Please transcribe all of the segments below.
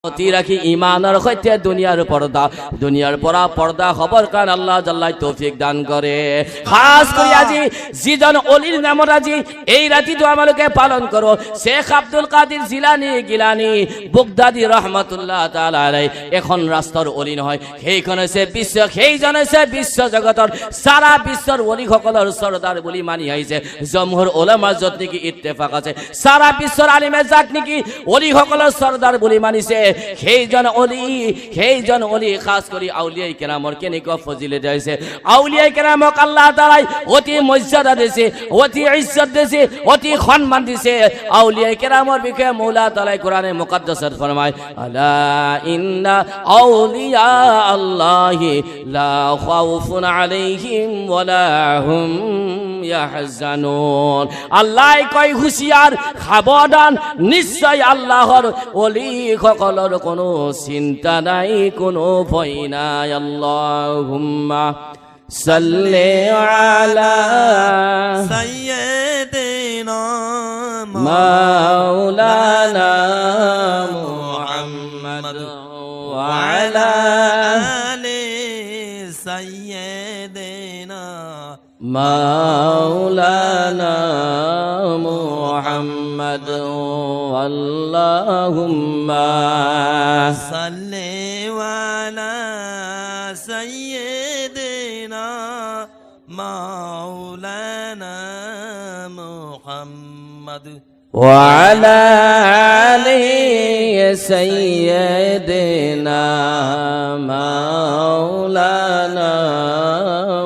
রাখি ইমানের সৈতে দুনিয়ার পর্দা খবর কান আল্লাহ জাল্লাই তৌফিক দান করে। খাস করে আজি যিজন অলির নামত আজি এই রাতিটো আমালোকে পালন করো শেখ আব্দুল কাদির গিলানি বুগদাদি রহমাতুল্লাহ তাআলা আলাইহি এখন রাস্তার অলি নহয়, সেইখন হৈছে সেইজন হৈছে বিশ্ব জগতৰ সারা বিশ্বৰ অলি সকলৰ সৰদাৰ বুলি মানি আহিছে। জমহুৰ উলামা যত নেকি ইত্তেফাক আছে সারা বিশ্বৰ আলিমে যাক নেকি অলি সকলৰ সৰদাৰ বুলি মানিছে সেইজন অলি খাস কৰি আউলিয়াই কেৰামৰ কেনেকুৱা ফজিলত আছে। আউলিয়াই কেৰামক আল্লাহ তাআলাই অতি মৰ্যাদা দিছে, অতি ইজ্জত দিছে, অতি সম্মান দিছে। আউলিয়াই কেৰামৰ বিষয়ে মৌলা তাআলাই কোরআনে মুকদ্দাসত ফরমায় আলা ইন্না আউলিয়া আল্লাহি লা খাউফুন আলাইহিম ওয়ালা হুম ইয়াহজানুন। আল্লাহ কয় হুঁশিয়ার সাবধান, নিশ্চয় আল্লাহর ওলি সকলৰ কোনো চিন্তা নাই, কোনো ভয় নাই। আল্লাহুম্মা সাল্লি আলা সাইয়্যিদিনা মাওলানা মুহাম্মদ ওয়া আলা আলি সাইয়্যিদিনা মাওলানা মুহাম্মদ আল্লাহুম্মা সাল্লি আলা সাইয়্যিদিনা মাওলানা মুহাম্মদ ওয়া আলা আলি সাইয়্যিদিনা মাওলানা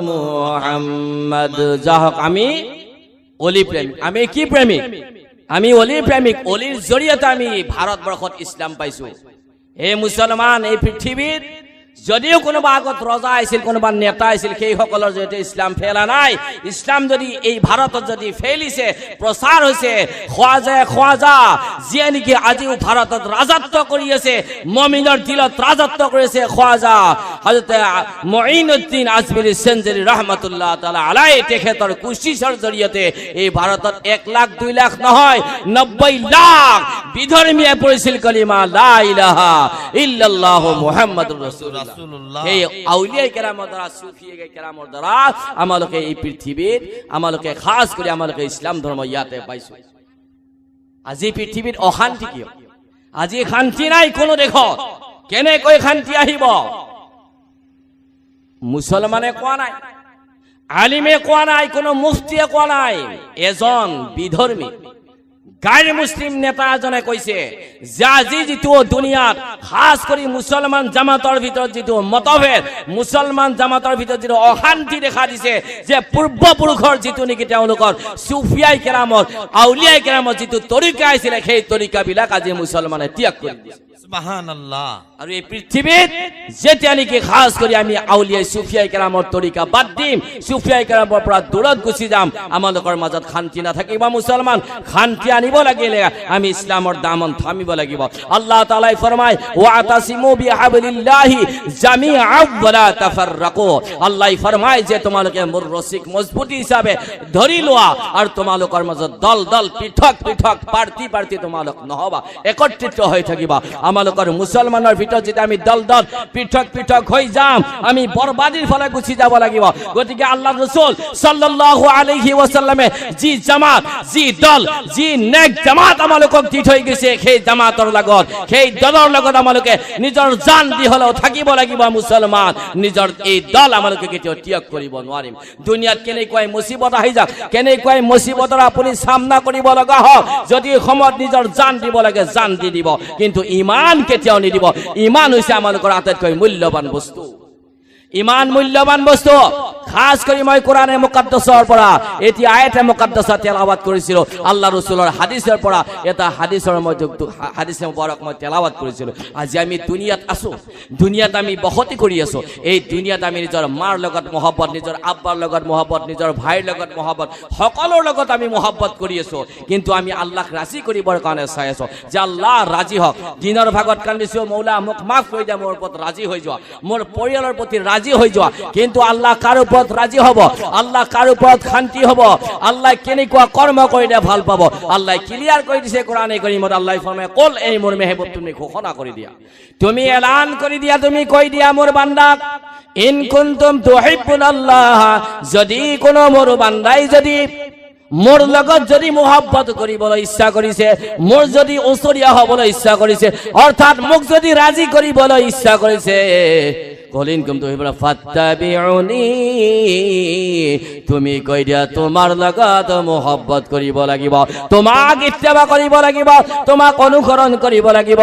মুহাম্মদ। যাহক আমি অলি প্রেমিক, আমি কি প্রেমিক? আমি অলি প্রেমিক। অলির জৰিয়তে আমি ভাৰতবৰ্ষত ইছলাম পাইছো। এই মুছলমান এই পৃথিৱীত যদিও কোনোবা আগত ৰজা আছিল, কোনোবা নেতা আছিল, সেই সকলৰ জৰিয়তে ইছলাম ফেলা নাই। ইছলাম যদি এই ভাৰতত যদি ফেলিছে, প্ৰচাৰ হৈছে, খোৱাজা যিয়ে নেকি আজিও ভাৰতত ৰাজত্ব কৰি আছে, মুমিনৰ দিলত ৰাজত্ব কৰিছে খোৱাজা হযরত মুঈনুদ্দিন আজমিৰী সেঞ্জুৰী ৰহমাতুল্লাহ তাআলা আলাইহি তেখেতৰ কোশিশৰ জৰিয়তে এই ভাৰতত 1 লাখ 2 লাখ নহয় 90 লাখ বিধৰ্মীয়ে পঢ়িছিল কলিমা লা ইলাহা ইল্লাল্লাহু মুহাম্মাদুৰ ৰাসূলুল্লাহ। এই আউলিয়াই কেৰামৰ দ্বাৰা, সুফিয়ে কেৰামৰ দ্বাৰা আমালোকে এই পৃথিৱীত আমালোকে খাস কৰি আমালোকে ইছলাম ধৰ্ম ইয়াতে পাইছো। আজি পৃথিৱীত অশান্তি কিয়? আজি শান্তি নাই কোনো দেশত। কেনেকৈ শান্তি আহিব? মুছলমানে কোৱা নাই, আলিমে কোৱা নাই, কোনো মুফতিয়ে কোৱা নাই, এজন বিধৰ্মী গাইৰ মুছলিম নেতা এজনে কৈছে যে আজি যিটো দুনিয়াত খাস কৰি মুছলমান জামাতৰ ভিতৰত যিটো মতভেদ, মুছলমান জামাতৰ ভিতৰত যিটো অশান্তি দেখা দিছে, যে পূৰ্বপুৰুষৰ যিটো নেকি তেওঁলোকৰ সুফিয়াই কেৰামৰ আউলিয়াই কেৰামৰ যিটো তৰিকা আছিলে, সেই তৰিকাবিলাক আজি মুছলমানে ত্যাগ কৰি দিছে। সুবহানাল্লাহ। আৰু এই পৃথিৱীত যেতিয়া নেকি খাস কৰি আমি আউলিয়াই সুফিয়াই কেৰামৰ তৰিকা বাদ দিম, সুফিয়াই কেৰামৰ পৰা দূৰত গুচি যাম, আমালোকৰ মাজত শান্তি নাথাকিব। মুছলমান শান্তি আনিব লাগিলে আমি ইছলামৰ দামন থামিব লাগিব। আল্লাহ তাআলাই ফরমায় ওয়াতাসিমু বিহাবলিল্লাহি জামিআন ওয়ালা তাফাররাকু। আল্লাহ ফরমায় যে তোমালোকে মোৰ ৰছিক মজবুতি হিচাপে ধৰি লোৱা, আৰু তোমালোকৰ মাজত দল দল পৃথক পৃথক পাৰ্টি তোমালোক নহবা, একত্ৰিত হৈ থাকিবা। আমালোকৰ মুছলমানৰ ভিতৰত যেতিয়া আমি দল দল পৃথক পৃথক হৈ যাম, আমি বৰবাদীৰ ফালে গুচি যাব লাগিব। গতিকে আল্লাহৰ ৰাসূল সাল্লাল্লাহু আলাইহি ওয়াসাল্লামে যি জামাত, যি দল, যি নেক জামাত আমালোকক দি থৈ গৈছে, সেই জামাতৰ লগত, সেই দলৰ লগত আমালোকে নিজৰ জান দি হলেও থাকিব লাগিব। মুছলমান নিজৰ এই দল আমালোকে কেতিয়াও ত্যাগ কৰিব নোৱাৰিম। দুনিয়াত কেনেকুৱাই মুসিবত আহি যাক, কেনেকুৱাই মুসিবতৰ আপুনি সামনা কৰিব লগা হওক, যদি সময়ত নিজৰ জান দিব লাগে জান দি দিব, কিন্তু ইমান কেতিয়াও নিদিব। ইমান হৈছে আমালোকৰ আটাইতকৈ মূল্যৱান বস্তু। ইমান মূল্যৱান বস্তু। খাস কৰি মই কোরআনে মুকদ্দাসৰ পৰা এটি আয়াতে মুকদ্দাসা তেলাওয়াত কৰিছিলো, আল্লাহ ৰাসূলৰ হাদিসৰ পৰা এটা হাদিসৰ মই হাদিসে মুবাৰক মই তেলাওয়াত কৰিছিলো। আজি আমি দুনিয়াত আছো, দুনিয়াত আমি বসতি কৰি আছো। এই দুনিয়াত আমি নিজৰ মাৰ লগত মহব্বত, নিজৰ আব্বাৰ লগত মহব্বত, নিজৰ ভাইৰ লগত মহব্বত, সকলৰ লগত আমি মহব্বত কৰি আছো। কিন্তু আমি আল্লাহক ৰাজি কৰিবৰ কাৰণে চাই আছো যে আল্লাহ ৰাজি হওক। দিনৰ ভাগত কান্দিছো, মৌলা মোক মাফ কৰি দিয়া, মোৰ ওপৰত ৰাজি হৈ যোৱা, মোৰ পৰিয়ালৰ প্ৰতি ৰাজি হৈ যোৱা। কিন্তু আল্লাহ কাৰো ওপৰত ৰাজি হ'ব, আল্লাহ কাৰ ওপৰত শান্তি হ'ব, আল্লাহ কেনেকুৱা কৰ্ম কৰিলে ভাল পাব, আল্লাহ ক্লিয়াৰ কৰি দিছে কোৰানে কাৰিমত। আল্লাহ ফৰমায় কুল, এই মোৰ মেহবুব তুমি ঘোষণা কৰি দিয়া, তুমি এলান কৰি দিয়া, তুমি কৈ দিয়া মোৰ বান্দাক, ইন কুনতুম তুহিব্বুনাল্লাহ, যদি কোনো মোৰ বান্দাই যদি মোৰ লগত যদি মোহাব্বত কৰিবলৈ ইচ্ছা কৰিছে, মোৰ যদি ওচৰীয়া হ'বলৈ ইচ্ছা কৰিছে, অৰ্থাৎ মোক যদি ৰাজি কৰিবলৈ ইচ্ছা কৰিছে, কলিন কুম তুহিব্বুনা ফাত্তাবিউনি, তুমি কৈ দিয়া তোমাৰ লগত মোহাব্বত কৰিব লাগিব, তোমাক ইত্তেবা কৰিব লাগিব, তোমাক অনুসৰণ কৰিব লাগিব।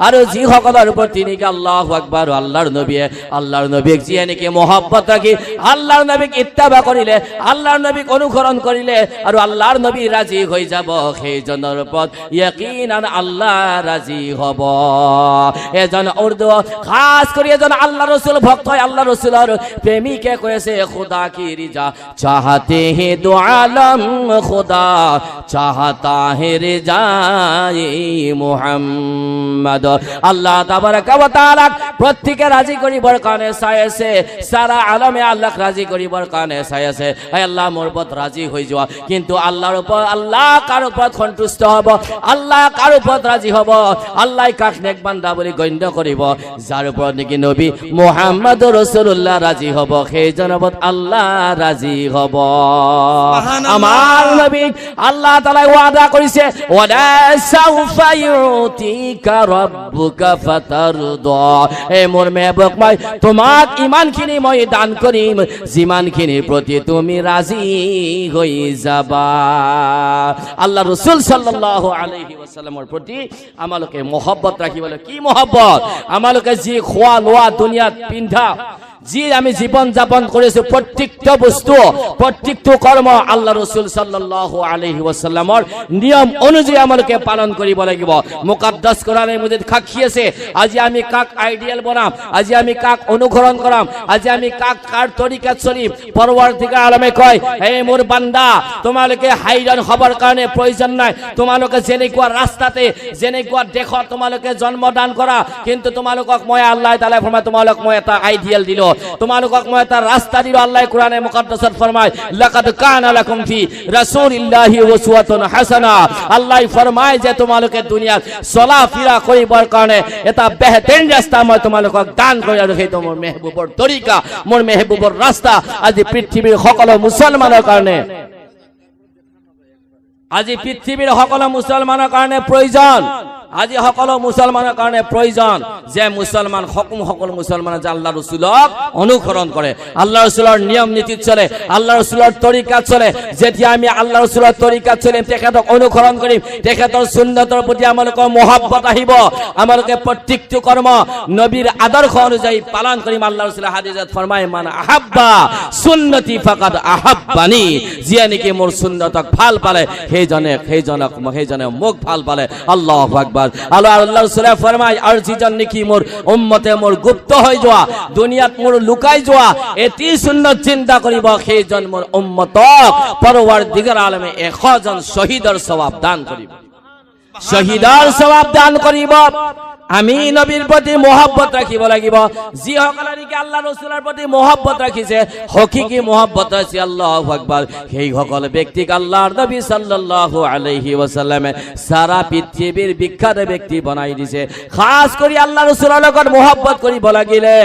আৰু যিসকলৰ প্ৰতি নেকি আল্লাহু আকবার, আল্লাহৰ নবীক যিয়ে নেকি মোহাব্বত ৰাখি আল্লাহৰ নবীক ইত্তেবা কৰিলে, আল্লাহৰ নবীক অনুসৰণ কৰিলে আৰু আল্লাহৰ নবী ৰাজি হৈ যাব, সেইজনৰ ওপৰত ইয়াকিনান আল্লাহ ৰাজি হ'ব। এজন উৰ্দু খাস কৰি এজন আল্লাহ ৰসুল ভক্ত, আল্লাহ রসুলের প্রেমিকে কয়েছে খুদা কি রিজা চাহতে হে দো আলম, খুদা চাহতা হে রিজাই মুহাম্মদ। আল্লাহ তাবারাকা ওয়া তাআলা প্রত্যেককে রাজি করিবার কারণে চাইছে, সারা আলমে আল্লাহ রাজি করিবার কারণে চাইছে, হে আল্লাহ মোর উপর রাজি হয়ে যাওয়া। কিন্তু আল্লাহর উপর, আল্লাহ কার উপর সন্তুষ্ট হব, আল্লাহ কার উপর রাজি হব, আল্লাহ কাক নেক বান্দা বলে গণ্য করিব, যার উপর নাকি নবী মুহাম্মদ রাসূলুল্লাহ রাজি হব, সেই জনবত আল্লাহ রাজি হব। আমার নবী আল্লাহ তাআলা ওয়াদা করেছে, ওয়ালা সাউফা ইউতিকা রাব্বুকা ফাতারদা, হে মোর মেহবুব মই তোমাক ইমানখিনি মই দান কৰিম যিমানখিনিৰ প্ৰতি তুমি ৰাজি হৈ যাবা। আল্লাহ রাসূল সাল্লাল্লাহু আলাইহি ওয়াসাল্লামৰ প্ৰতি আমালোকে মহব্বত ৰাখিবলৈ, কি মহব্বত, আমালোকে যি খোৱা লোৱা দুনিয়াত পিন্ধা, যি আমি জীবন যাপন কৰিছো, প্ৰত্যেকটা বস্তু প্ৰত্যেকটো কৰ্ম আল্লাহ রাসূল সাল্লাল্লাহু আলাইহি ওয়াসাল্লামৰ নিয়ম অনুযায়ী আমালোকে পালন কৰিব লাগিব। মুকাদ্দাস কোরআনে মজিদ সাক্ষী আছে, আজি আমি কাক আইডিয়াল বনাম, আজি আমি কাক অনুসৰণ কৰাম, আজি আমি কাক কাৰ তৰিকাত চলিম। পৰৱৰ্তীকাল আলমে কয়, হে মোৰ বান্দা, তোমালোকে হাইৰাণ হবৰ কাৰণে প্ৰয়োজন নাই, তোমালোকে যেনেকুৱা ৰাস্তাতে যেনেকুৱা দেশত তোমালোকে জন্মদান কৰা, কিন্তু তোমালোকক মই আল্লাহ তাআলা ফৰমায়, তোমালোক মই এটা আইডিয়াল দিলো, তোমালোকক মই এটা ৰাস্তা দিলো। আল্লাহ কোরআনে মুকাদ্দাসত ফরমায়, লাকাদ কানা লাকুম ফি রাসূলিল্লাহি উসওয়াতুন হাসানা, আল্লাহ ফরমায় যে তোমালোকে দুনিয়াত চলা ফিরা কৰিবৰ কাৰণে এটা বেহতৰীন ৰাস্তা মই তোমালোকক দান কৰি আৰু সেইটো মোৰ মেহবুবৰ তৰিকা, মোৰ মেহবুবৰ ৰাস্তা। আজি পৃথিৱীৰ সকলো মুছলমানৰ কাৰণে, আজি পৃথিৱীৰ সকলো মুছলমানৰ কাৰণে প্ৰয়োজন, আজি সকলো মুছলমানৰ কাৰণে প্ৰয়োজন যে মুছলমান সকলো মুছলমান যে আল্লাহ ৰসুলক অনুসৰণ কৰে, আল্লাহ ৰসুলৰ নিয়ম নীতিত চলে, আল্লাহ ৰসুলৰ তৰিকাত চলে। যেতিয়া আমি আল্লাহ ৰসুলৰ তৰিকাত চলিম, তেখেতক অনুসৰণ কৰিম, তেখেতৰ সুন্নতৰ প্ৰতি আমালোকৰ মহব্বত আহিব, আমালোকে প্ৰত্যেকটো কৰ্ম নবীৰ আদৰ্শ অনুযায়ী পালন কৰিম। আল্লাহ ৰসুলে হাদিসত ফৰমায়, মান আহাব্বা সুন্নতি ফাকাদ আহাব্বানি, যিয়ে নেকি মোৰ সুন্নতক ভাল পালে সেইজনে মোক ভাল পালে। আল্লাহু আকবার। আল্লাহ রাসূল ফরমায়, আর যিজন নেকি মোর উম্মতে মোর গুপ্ত হয়ে যাওয়া, দুনিয়াত মোর লুকাই যাওয়া এটি সুন্নত চিন্তা করিব, সেইজন মোর উম্মতক পরওয়ারদিগার আলমে 100 জন শহীদৰ সওয়াব দান করিব, শহীদৰ সওয়াব দান করিব। আমি নবীর প্রতি মহব্বত রাখিব লাগিব। যিসকলে নেকি আল্লাহ রসুলের প্রতি মহব্বত রাখিছে, হকিকি মহব্বত আছে, আল্লাহু আকবার, সেই সকল ব্যক্তিক আল্লাহর নবী সাল্লাল্লাহু আলাইহি ওয়াসাল্লামে সারা পৃথিবীর বিখ্যাত ব্যক্তি বনাই দিছে। খাস কৰি আল্লাহ রসুলের লগত মহব্বত কৰিব লাগিলে,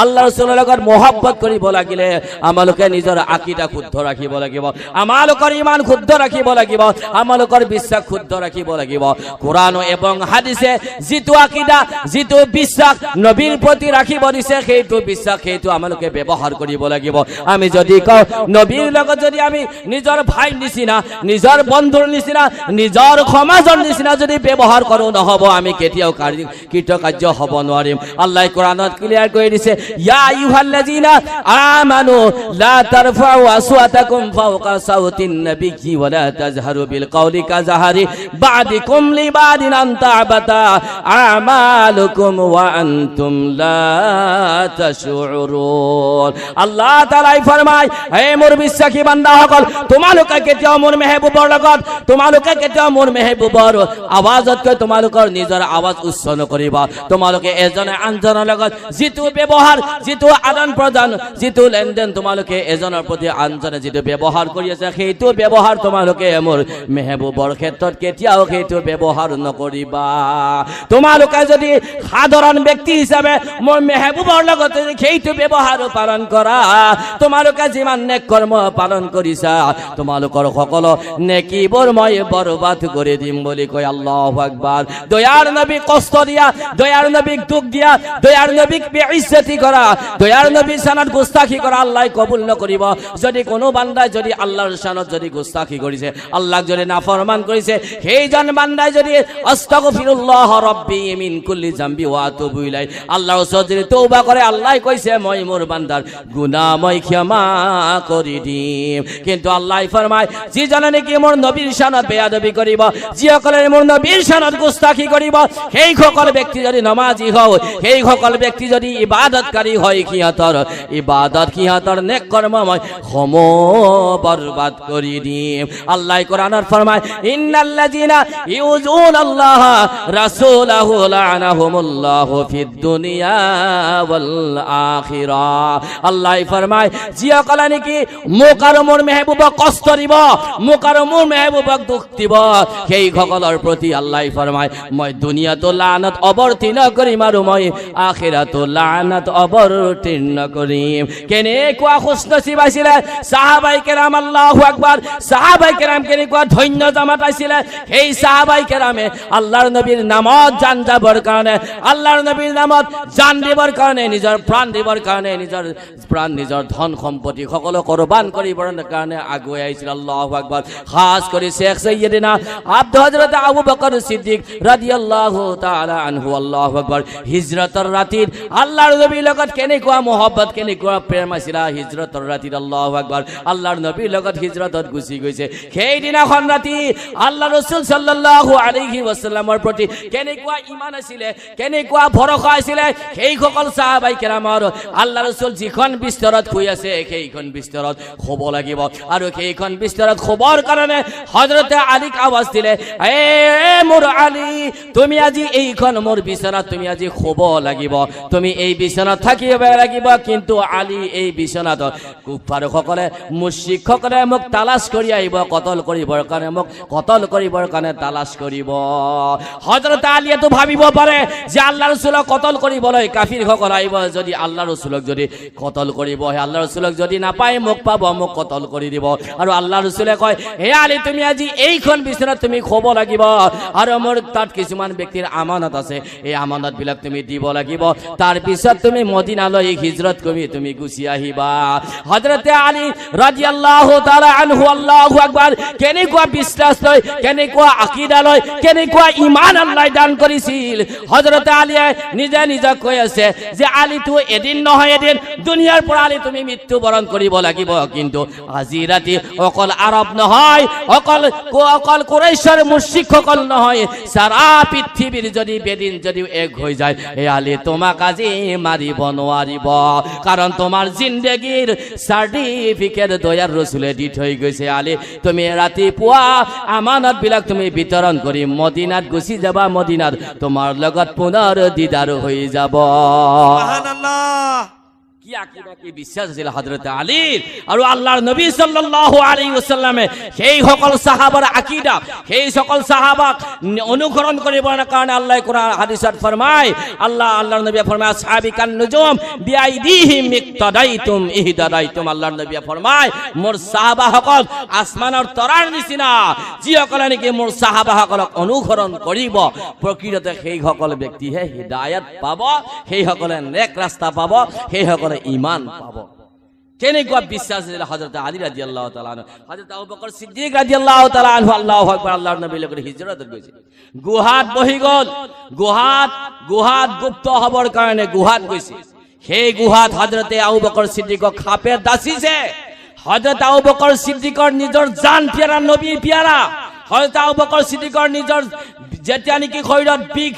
আল্লাহ রসুলের লগত মহব্বত কৰিব লাগিলে আমালোকে নিজৰ আকীদা শুদ্ধ ৰাখিব লাগিব, আমালোকৰ ইমান শুদ্ধ ৰাখিব লাগিব, আমালোকৰ বিশ্বাস শুদ্ধ ৰাখিব লাগিব। কোরআন এবং হাদিসে যিটো আকীদা, যিটো বিশ্বাস নবীৰ প্ৰতি ৰাখিব দিছে, সেইটো বিশ্বাস সেইটো আমালোকে ব্যৱহাৰ কৰিব লাগিব। আমি যদি কওঁ নবীৰ লগত যদি আমি নিজৰ ভাই নিচিনা, নিজৰ বন্ধুৰ নিচিনা, নিজৰ সমাজৰ নিচিনা যদি ব্যৱহাৰ কৰোঁ, নহ'ব, আমি কেতিয়াও কৃতকাৰ্য হ'ব নোৱাৰিম। আল্লাহ কোরআনত ক্লিয়াৰ কৰি দিছে, ইয়া আইয়ুহাল্লাযীনা আমানু লা তারফাউ আসওয়াতাকুম ফাওকা সাউতিন নাবিয়্যি ওয়া লা তাজহারু বিল কওলি কাজাহারি বা'দিকুম লিবাদিন আন তা'বাতা আমা আমালুকুম ওয়া আনতুম লা তাশউরুন। আল্লাহ তাআলাই ফরমায়, হে মোর বিশ্বাসী বান্দাসকল, তোমালোকে কেতিয়াও মোৰ মেহবুবৰ লগত, তোমালোকে কেতিয়াও মোৰ মেহবুবৰ আৱাজতকৈ তোমালোকৰ নিজৰ আৱাজ উচ্চ নকৰিবা। তোমালোকে এজনে আনজনৰ লগত যিটো ব্যৱহাৰ, যিটো আদান প্ৰদান, যিটো লেনদেন তোমালোকে এজনৰ প্ৰতি আনজনে যিটো ব্যৱহাৰ কৰি আছে, সেইটো ব্যৱহাৰ তোমালোকে মোৰ মেহবুবৰ ক্ষেত্ৰত কেতিয়াও সেইটো ব্যৱহাৰ নকৰিবা। তোমালোকে যদি সাধাৰণ ব্যক্তি হিচাপে মোৰ মেহবুবৰ লগত সেইটো ব্যৱহাৰ পালন কৰা, তোমালোকে যিমান নেক কৰ্ম পালন কৰিছা, তোমালোকৰ সকলো নেকিবোৰ মই বৰবাদ কৰি দিম বুলি কয়। আল্লাহু আকবার। দয়াৰ নবী কষ্ট দিয়া, দয়াৰ নবীক দুখ দিয়া, দয়াৰ নবীক বেইজ্জতি কৰা, দয়াৰ নবীৰ শানত গুস্তাখি কৰা আল্লাহ কবুল নকৰিব। যদি কোনো বান্দাই যদি আল্লাহৰ শানত যদি গুস্তাখি কৰিছে, আল্লাহক যদি নাফরমান কৰিছে, সেইজন বান্দাই যদি আস্তাগফিরুল্লাহ রাব্বি মিন কুল্লি জামবি ওয়া আতুবু ইলাই আল্লাহর ওচৰত যদি তওবা কৰে, আল্লাহ কৈছে মই মোৰ বান্দাৰ গুনাহ মই ক্ষমা কৰি দিম। কিন্তু আল্লাহ ফরমায়, যিজনে নেকি মোৰ নবীৰ শানত বেয়াদবি কৰিব, যিসকলে মোৰ নবীৰ শানত গুস্তাখি কৰিব, সেই সকল ব্যক্তি যদি নামাজি হয়, সেই সকল ব্যক্তি যদি ইবাদতকাৰী হয়, সিহঁতৰ ইবাদত, সিহঁতৰ নেক কৰ্ম মই বরবাদ কৰি দিম। আল্লাহ কোরআনত ফরমায়, ইন্নাল্লাযিনা ইউযুনাল্লাহ রাসূলাহু লা'নাহুমুল্লাহু ফিদ দুনিয়া ওয়াল আখিরাহ। আল্লাহ ফরমায়, যিসকলে নেকি মোক আৰু মোৰ মেহবুবক কষ্ট দিব, মোক আৰু মোৰ মেহবুবক দুখ দিব, সেই সকলৰ প্ৰতি আল্লাহ ফরমায় মই দুনিয়াতো লানত অৱতীৰ্ণ কৰিম আৰু মই আখিৰাতো লানত অৱতীৰ্ণ কৰিম। কেনেকুৱা খুশনসিব আছিলে সাহাবাই কেৰাম, আল্লাহু আকবার। সাহাবাই কেৰাম কেনেকুৱা ধন্য জামাত আছিলে, সেই সাহাবাই কেৰামে আল্লাহৰ নবীৰ নামত জান যাবৰ কাৰণে, আল্লাহৰ নবীৰ নামত জান দিবৰ কাৰণে, নিজৰ প্ৰাণ দিবৰ কাৰণে, নিজৰ প্ৰাণ, নিজৰ ধন সম্পত্তি সকলো কোৰবান কৰিবৰ কাৰণে আগুৱাই আহিছিল। আল্লাহু আকবার। খাস কৰি শেখ সৈয়দনা হযরত আবু বকর সিদ্দিক রাদিয়াল্লাহু তাআলা আনহু, আল্লাহু আকবার। হিজরতৰ ৰাতিত আল্লাহৰ নবীৰ লগত কেনেকুৱা মহব্বত, কেনেকুৱা প্ৰেম আছিল হিজৰতৰ ৰাতিত। আল্লাহু আকবার। আল্লাহৰ নবীৰ লগত হিজৰতত গুচি গৈছে। সেই দিনাখন ৰাতি আল্লাহ ৰাসূল সাল্লাল্লাহু আলাইহি ওয়াসাল্লামৰ প্ৰতি কেনেকুৱা ঈমান আছিল, কেনেকুৱা ভৰসা আছিল সেই সকল সাহাবাই কেৰামৰ। আল্লাহ ৰাসূল যিখন বিস্তৰত শুই আছে, সেইখন বিস্তৰত শুব লাগিব, আৰু সেইখন বিস্তৰত শুবৰ কাৰণে হযরতে আলীক আৱাজ দিলে, এ মোৰ আলী, তুমি আজি এইখন মোৰ বিছনাত তুমি আজি শুব লাগিব, তুমি এই বিছনাত থাকিব লাগিব। কিন্তু আলী, এই বিছনাত কুফাৰ সকলে, মুশৰিক সকলে মোক তালাশ কৰি আহিব, কতল কৰিবৰ কাৰণে, মোক কতল কৰিবৰ কাৰণে তালাশ কৰিব। হযরত আলীয়েতো ভাবিব পাৰে যে আল্লাহ ৰাসূলক কতল কৰিবলৈ কাফিৰ সকল আহিব, যদি আল্লাহ ৰাসূলক যদি কতল কৰিব, আল্লাহ ৰাসূলক যদি নাপায় মোক পাব, মোক কতল কৰি দিব। আৰু আল্লাহ ৰাসূলে কয়, হে আলী, তুমি আজি এইখন বিছনাত তুমি শুব লাগিব, আৰু মোৰ তাত কিছুমান ব্যক্তিৰ আমানত আছে, এই আমানত বিলাক তুমি দিব লাগিব, তাৰ পিছত তুমি মদিনালৈ হিজৰত কৰি তুমি গুচি আহিবা। হযরতে আলী রাদিয়াল্লাহু তাআলা আনহু, আল্লাহু আকবার। কেনেকুৱা বিশ্বাস লয়, কেনেকুৱা আকীদা লয়, কেনেকুৱা ঈমান আল্লাহ দান কৰিছিল। হযরতে আলীয়ে নিজে নিজে কৈ আছে যে আলী, তো এদিন নহয় এদিন দুনিয়াৰ পৰা আলী তুমি মৃত্যুবৰণ কৰিব লাগিব। কিন্তু আজি ৰাতি অকল আৰব নহয়, অকল কুৰাইশৰ মুশৰিক সকল নহয়, সারা পৃথিৱীৰ যদি বেদিন যদি এক হৈ যায়, এই আলী তোমাক আজি মাৰিব নোৱাৰিব, কাৰণ তোমাৰ জিন্দগীৰ সাৰ্টিফিকেট দয়াৰ ৰাসূলে দি থৈ গৈছে। আলী, তুমি ৰাতিপুৱা আমানত বিলাক তুমি বিতৰণ কৰি মদিনাত গুচি যাবা, মদিনাত তোমাৰ লগত পুনৰ দিদাৰ হৈ যাব। সুবহানাল্লাহ। কি আকীদা, কি বিশ্বাস আছিল হযরত আলীৰ। আৰু আল্লাহৰ নবী সাল্লাল্লাহু আলাইহি ওয়াসাল্লামে সেই সকল সাহাবার আকীদা, সেই সকল সাহাবাক অনুসৰণ কৰিবৰ কাৰণে আল্লাহ কোরআন হাদিসত ফরমায়, আল্লাহৰ নবী ফরমায়, সাহাবিকান নুজুম বিআইদিহিম ইক্তাদাইতুম ইহদাদাইতুম। আল্লাহৰ নবী ফরমায়, মোৰ সাহাবাসকল আসমানৰ তৰাৰ নিচিনা, যিসকলে নেকি মোৰ সাহাবাসকলক অনুসৰণ কৰিব, প্ৰকৃততে সেই সকল ব্যক্তিহে হিদায়াত পাব, সেই সকলে নেক ৰাস্তা পাব, সেই সকলে ঈমান পাব। কেনেকুৱা বিশ্বাস আছিল হযরত আলী রাদিয়াল্লাহু তাআলা আনহু, হযরত আবু বকর সিদ্দিক রাদিয়াল্লাহু তাআলা আনহু, আল্লাহু আকবার। আল্লাহর নবীৰ লগত হিজৰতত গৈছে, গুহাত বহি গ'ল, গুহাত গুপ্ত হবৰ কাৰণে গুহাত গৈছে। সেই গুহাত হযরত আবু বকর সিদ্দিকক খাপে দাসিছে। হযরত আবু বকর সিদ্দিকৰ নিজৰ জান পিয়াৰা, নবী পিয়াৰা হযরত আবু বকর সিদ্দিকৰ নিজৰ যেতিয়া নেকি শৰীৰত বিষ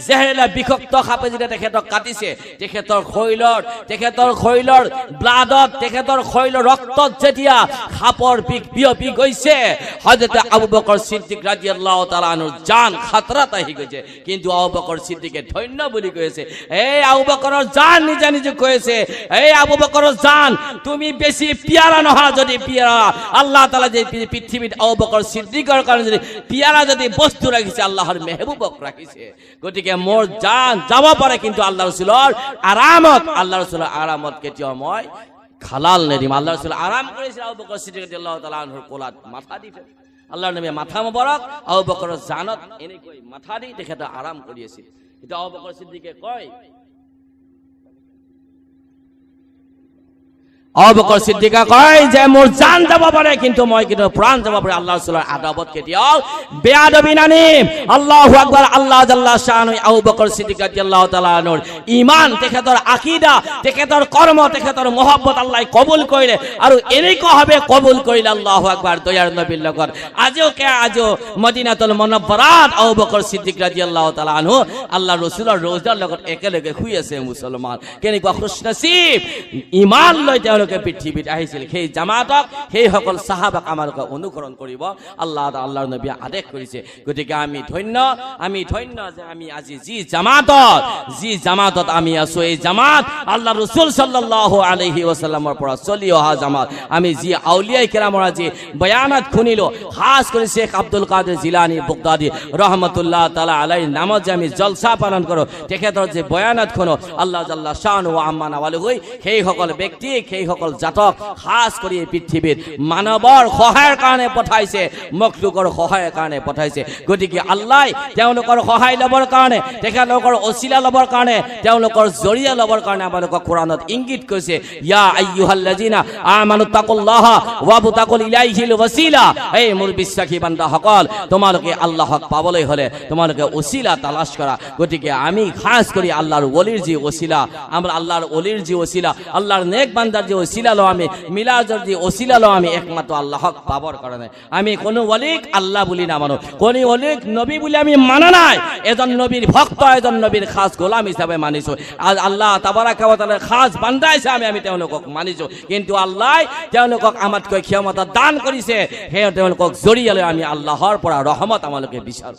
জেহেৰেলা বিষাক্ত সাপে যেতিয়া তেখেতক কাটিছে, তেখেতৰ শৰীৰৰ ব্লাডত, তেখেতৰ শৰীৰৰ ৰক্তত যেতিয়া সাপৰ বিষ বিয়পি গৈছে, হযরত আবু বকর সিদ্দিক রাদিয়াল্লাহু তাআলা আনহুৰ জান খাতরাত আহি গৈছে। কিন্তু আবু বকর সিদ্দিকে ধন্য বুলি কৈছে। এই আবু বকৰৰ জান নিজে নিজে কৈছে, এই আবু বকৰৰ জান তুমি বেছি পিয়াৰা নহয়, যদি পিয়াৰা আল্লাহ তাআলা যে পৃথিৱীত আবু বকর সিদ্দিকৰ কাৰণে যদি পিয়াৰা যদি বস্তু ৰাখিছে, আল্লাহৰ মেহবুবক ৰাখিছে। গতিকে মোৰ জান যাব পাৰে, কিন্তু আল্লাহ ৰাসূলৰ আৰামত কেতিয়াও মই খালাল নেদিম। আল্লাহ রাসূল আরাম করেছিল আবু বকর সিদ্দিক রাদিয়াল্লাহু তাআলা আনহুৰ কোলাত মাথা দি ফেলে। আল্লাহৰ নবী মাথা মোবাৰক আবু বকৰৰ জানত এনেকৈ মাথা দি তেখেতে আৰাম কৰি আছিল। এটা আবু বকর সিদ্দিকে কয়, আবু বকর সিদ্দিকা কয় যে মোৰ জান যাব পাৰে, কিন্তু মই কিন্তু প্ৰাণ যাব পাৰে। আল্লাহ রাসূলৰ আদাবত কেতিয়াও বেয়াদবি নানিম। আল্লাহু আকবার। আল্লাহ জাল্লা শানু আবু বকর সিদ্দিক রাদিয়াল্লাহু তাআলা আনহুৰ ঈমান, তেখেতৰ আকীদা, তেখেতৰ কৰ্ম, তেখেতৰ মহব্বত আল্লাহ কবুল কৰিলে, আৰু এনেকুৱা ভাবে কবুল কৰিলে। আল্লাহু আকবার। দয়াৰ নবীৰ লগত আজিও মদিনাতুল মুনাৱৱাৰাত আবু বকর সিদ্দিক ৰাদিয়াল্লাহু তাআলা আনহু আল্লাহ ৰাসূলৰ ৰওজাৰ লগত একেলগে শুই আছে। মুছলমান কেনেকুৱা খুশনসিব, ঈমান লৈ পৃথিৱীত আহিছিল। সেই জামাতক, সেই সকল সাহাবাক আমালোকে অনুসৰণ কৰিব আল্লাহৰ নবীয়ে আদেশ কৰিছে। গতিকে আমি ধন্য যে আমি আজি যি জামাতত আমি আছো, এই জামাত আল্লাহ ৰাসূল সাল্লাল্লাহু আলাইহি ওয়াসাল্লামৰ পৰা চলি অহা জামাত। আমি যি আউলিয়াই কেৰামৰ আজি বয়ানত শুনিলো, খাস কৰি শেখ আব্দুল কাদের জিলানী বাগদাদী ৰহমাতুল্লাহ তাআলা আলাইহিৰ নামত যে আমি জলসা পালন কৰো, তেখেতৰ যে বয়ানত শুনো, আল্লাহ জাল্লা শানু ওয়া আম্মানা ওয়ালুহি সেই সকল ব্যক্তি, সেই সকল জাতক খাস কৰি পৃথিৱীত মানৱৰ সহায়ৰ কাৰণে পঠাইছে, মখলুকৰ সহায়ৰ কাৰণে পঠাইছে। গতিকে আল্লাহ তেওঁলোকৰ সহায় ল'বৰ কাৰণে, তেখেতলোকৰ ওছিলা ল'বৰ কাৰণে, তেওঁলোকৰ জৰিয়া ল'বৰ কাৰণে আমালোকক কোৰানত ইংগিত কৰিছে, ইয়া আইয়ুহাল্লাযিনা আমানু তাকুল্লাহা ওয়াবতাকুল ইলাইহিল ওয়াসিলা। এই মোৰ বিশ্বাসী বান্দাসকল, তোমালোকে আল্লাহক পাবলৈ হলে তোমালোকে ওছিলা তালাশ কৰা। গতিকে আমি খাস কৰি আল্লাহৰ ওলিৰ যি ওছিলা, আমরা আল্লাহর ওলির যে ওসিলা, আল্লাহর নেক বান্দার যে ওসিলা লো, আমি মিলাজর যে ওসিলা লো, আমি একমাত্র আল্লাহক পাবার কারণে। আমি কোনো ওলিক আল্লাহ বলি না মানো, কোন ওলিক নবী বলে আমি মানা নাই। এজন নবীর ভক্ত, এজন নবীর খাস গোলাম হিসাবে মানিছো। আজ আল্লাহ তাবারাকা ওয়া তাআলার খাস বান্দা হিসাবে আমি তেওঁলোকক মানিছো। কিন্তু আল্লাহ তেওঁলোকক আমাতকৈ ক্ষমতা দান কৰিছে, সেই তেওঁলোকক জৰিয়া লৈ আমি আল্লাহৰ পৰা ৰহমত আমালোকে বিচাৰো।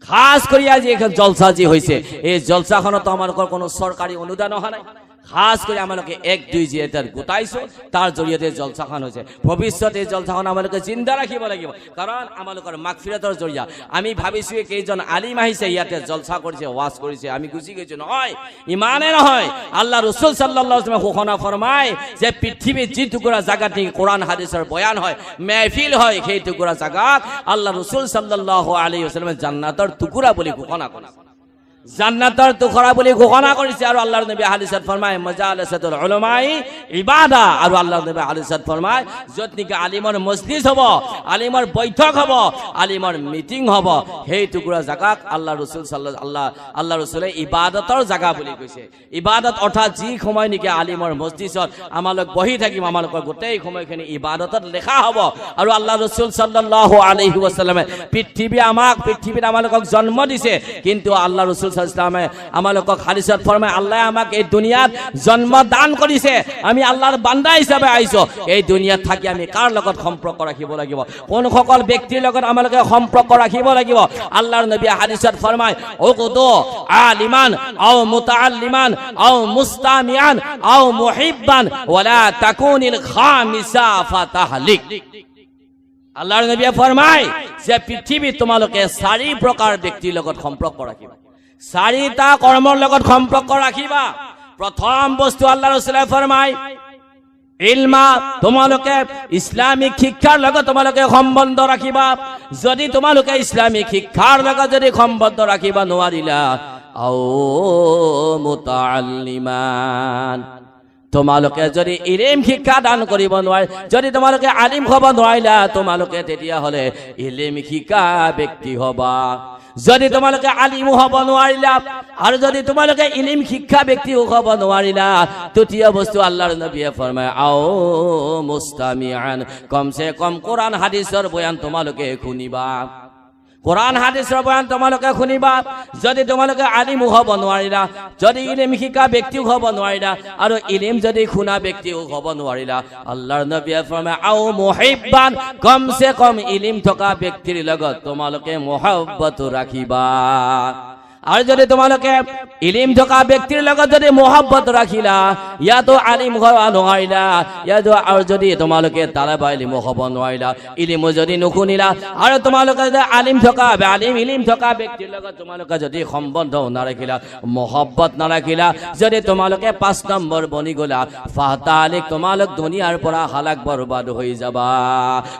খাস কৰি আজি এখন জলসা যি হৈছে, এই জলসাখনত আমালোকৰ কোনো চৰকাৰী অনুদান অহা নাই। খাস কৰি আমালোকে 1-2 যে এটাৰ গোটাইছো, তাৰ জৰিয়তে জলসাখন হৈছে। ভৱিষ্যতে এই জলসাখন আমালোকে জিন্দা ৰাখিব লাগিব, কাৰণ আমালোকৰ মাগফিৰাতৰ জৰিয়া। আমি ভাবিছো কেইজন আলিম আহিছে ইয়াতে জলসা কৰিছে, ওয়াজ কৰিছে, আমি গুচি গৈছো। নহয়, ইমানে নহয়। আল্লাহ ৰাসূল সাল্লাল্লাহু আলাইহি ওয়াসাল্লাম ঘোষণা ফৰমায় যে পৃথিৱীত যি টুকুৰা জাগাত কোরআন হাদিসৰ বয়ান হয়, মেহফিল হয়, সেই টুকুৰা জাগাত আল্লাহ ৰাসূল সাল্লাল্লাহু আলাইহি ওয়াসাল্লাম জান্নাতৰ টুকুৰা বুলি ঘোষণা কৰিছে, জান্নাতৰ টুকুৰা বুলি ঘোষণা কৰিছে। আৰু আল্লাহৰ নবী হাদিসত ফৰমায় মাজালিসাতুল উলামাই ইবাদা। আৰু আল্লাহৰ নবী হাদিসত ফৰমায় য'ত নেকি আলিমৰ মজলিস হ'ব, আলিমৰ বৈঠক হ'ব, আলিমৰ মিটিং হ'ব, সেই টুকুৰা জাগাক আল্লাহ ৰাসূল আল্লাহ ৰাসূলে ইবাদতৰ জাগা বুলি কৈছে। ইবাদত অৰ্থাৎ যি সময় নেকি আলিমৰ মজলিসত আমালোক বহি থাকিম, আমালোকৰ গোটেই সময়খিনি ইবাদতত লেখা হ'ব। আৰু আল্লাহ ৰাসূল সাল্লাল্লাহু আলাইহি ওয়াসাল্লামে পৃথিৱীত আমালোকক জন্ম দিছে, কিন্তু আল্লাহ ৰাসূল ইসলামে আমালোকক হাদিসত ফরমায় আল্লাহ আমাক এই দুনিয়াত জন্ম দান কৰিছে, আমি আল্লাহৰ বান্দা হিচাপে আহিছো। এই দুনিয়াত থাকি আমি কাৰ লগত সম্পৰ্ক ৰাখিব লাগিব, কোন সকল ব্যক্তিৰ লগত আমালোকে সম্পৰ্ক ৰাখিব লাগিব। আল্লাহৰ নবী হাদিসত ফরমায় উকুদু আলিমান আও মুতাআল্লিমান আও মুস্তামিআন আও মুহিব্বান ওয়ালা তাকুনিল খামিসা ফাতাহলিক। আল্লাহৰ নবী ফরমায় যে পৃথিৱীত তোমালোকে 4 প্ৰকাৰ ব্যক্তিৰ লগত সম্পৰ্ক ৰাখিবা, 4টা কৰ্মৰ লগত সম্পৰ্ক ৰাখিবা। প্ৰথম বস্তু আল্লাহ ৰাসূলে ফৰমায় ইলমা, তোমালোকে ইসলামিক শিক্ষাৰ লগত তোমালোকে সম্বন্ধ ৰাখিবা। যদি তোমালোকে ইসলামিক শিক্ষাৰ লগত যদি সম্বন্ধ ৰাখিবা নোৱাৰিলা, আও মুতাআল্লিমান, তোমালোকে যদি ইলম শিক্ষা দান কৰিব নোৱাৰে, যদি তোমালোকে আলিম হ'ব নোৱাৰিলা, তোমালোকে তেতিয়া হলে ইলম শিক্ষা ব্যক্তি হবা। যদি তোমালোকে আলিম হ'ব নোৱাৰিলা, আৰু যদি তোমালোকে ইলম শিক্ষা ব্যক্তি হ'ব নোৱাৰিলা, তৃতীয় বস্তু আল্লাহৰ নবীয়ে ফৰমায় আও মুস্তামিআন, কমসে কম কোরআন হাদিসৰ বয়ান তোমালোকে শুনিবা। কোরআন হাদিসৰ বয়ান তোমালোকে শুনিবা যদি তোমালোকে আলিম হ'ব নোৱাৰিলা যদি ইলম শিকা ব্যক্তিও হ'ব নোৱাৰিলা আৰু ইলম যদি শুনা ব্যক্তিও হ'ব নোৱাৰিলা আল্লাহৰ নবীয়ে ফৰমায় আও মুহিব্বান কমসে কম ইলম থকা ব্যক্তিৰ লগত তোমালোকে মহব্বত ৰাখিবা আৰু যদি তোমালোকে ইলম থকা ব্যক্তিৰ লগত যদি মহব্বত ৰাখিলা ইয়াতো আলিম হ'ব নোৱাৰিলা ইয়াতো আৰু যদি তোমালোকে তালেবা ইলম হ'ব নোৱাৰিলা ইলম যদি নুশুনিলা আৰু তোমালোকে যদি আলিম থকা ইলম থকা ব্যক্তিৰ লগত তোমালোকে যদি সম্বন্ধ নাৰাখিলা মহব্বত নাৰাখিলা যদি তোমালোকে 5 নম্বৰ বনি গলা ফাতালিক তোমালোক দুনিয়াৰ পৰা হালাক বৰবাদ হৈ যাবা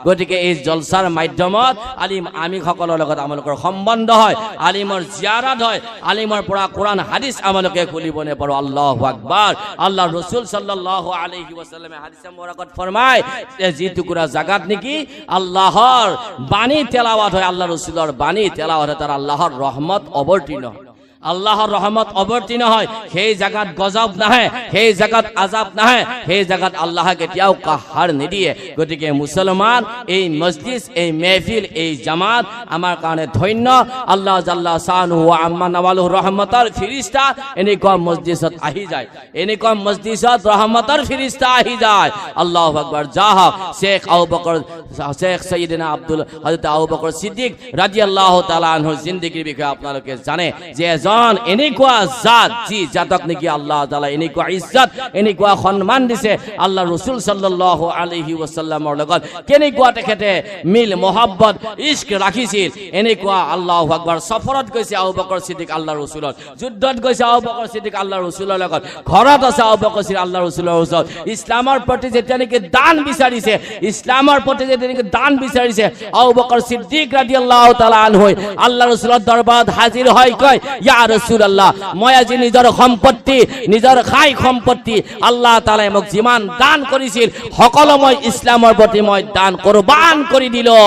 গতিকে এই জলসাৰ মাধ্যমত আলিম আমি সকলৰ লগত আমালোকৰ সম্বন্ধ হয় আলিমৰ জিয়াৰত হয় আলিমৰ পৰা কোরআন হাদিস আমালোকে খুলিবনে পাৰো আল্লাহু আকবার আল্লাহ রাসূল সাল্লাল্লাহু আলাইহি ওয়াসাল্লামে হাদিসে মোবারকত ফরমায় যে টুকুৰা জাগাত নেকি আল্লাহৰ বাণী তেলাওয়াত হয় আল্লাহ রাসূলৰ বাণী তেলাওয়াত হয় তার আল্লাহৰ রহমত অবতীর্ণ আল্লাহৰ রহমত অবতীৰ্ণ হয় সেই জাগাত গজব নাহে সেই জাগাত আযাব নাহে সেই জাগাত আল্লাহ কেতিয়াও কাহাৰ নিদিয়ে গতিকে মুসলমান এই মজলিস এই মেহফিল এই জামাত আমাৰ কাৰণে ধন্য আল্লাহ জাল্লা শানুহু ওয়া আম্মা নাওয়ালুহু রহমতৰ ফেরেশতা এনেকুৱা মজলিসত আহি যায় এনেকুৱা মজলিসত রহমতৰ ফেরেশতা আহি যায় আল্লাহু আকবার জাহ শেখ আবু বকর শেখ সাইয়েদনা হযরত আবু বকর সিদ্দিক রাদিয়াল্লাহু তাআলা আনহুৰ জিন্দেগীৰ বিষয়ে আপোনালোকে জানে যে এনেকুৱা জাত যি জাতক নেকি আল্লাহ তাআলা এনেকুৱা ইজ্জত এনেকুৱা সম্মান দিছে আল্লাহ রাসূল সাল্লাল্লাহু আলাইহি ওয়াসাল্লামৰ লগত কেনেকুৱা তেখেতে মিল মোহাব্বত ইশক ৰাখিছিল এনেকুৱা আল্লাহু আকবার সফৰত গৈছে আবু বকর সিদ্দিক আল্লাহ রাসূলৰ যুদ্ধত গৈছে আবু বকর সিদ্দিক আল্লাহ রাসূলৰ লগত ঘৰত আছে আবু বকর সিদ্দিক আল্লাহ রাসূলৰ ওচৰত ইছলামৰ প্ৰতি যেতিয়া নেকি দান বিচাৰিছে ইছলামৰ প্ৰতি যেতিয়া নেকি দান বিচাৰিছে আবু বকর সিদ্দিক রাদিয়াল্লাহু তাআলা আনহু আল্লাহ রাসূলৰ দৰবাৰত হাজিৰ হয় কয় ইয়া রাসূলুল্লাহ মই আজি নিজৰ সম্পত্তি নিজৰ খাই সম্পত্তি আল্লাহ তাআলাই মোক যিমান দান কৰিছিল সকলো মই ইছলামৰ প্ৰতি মই দান কুরবান কৰি দিলো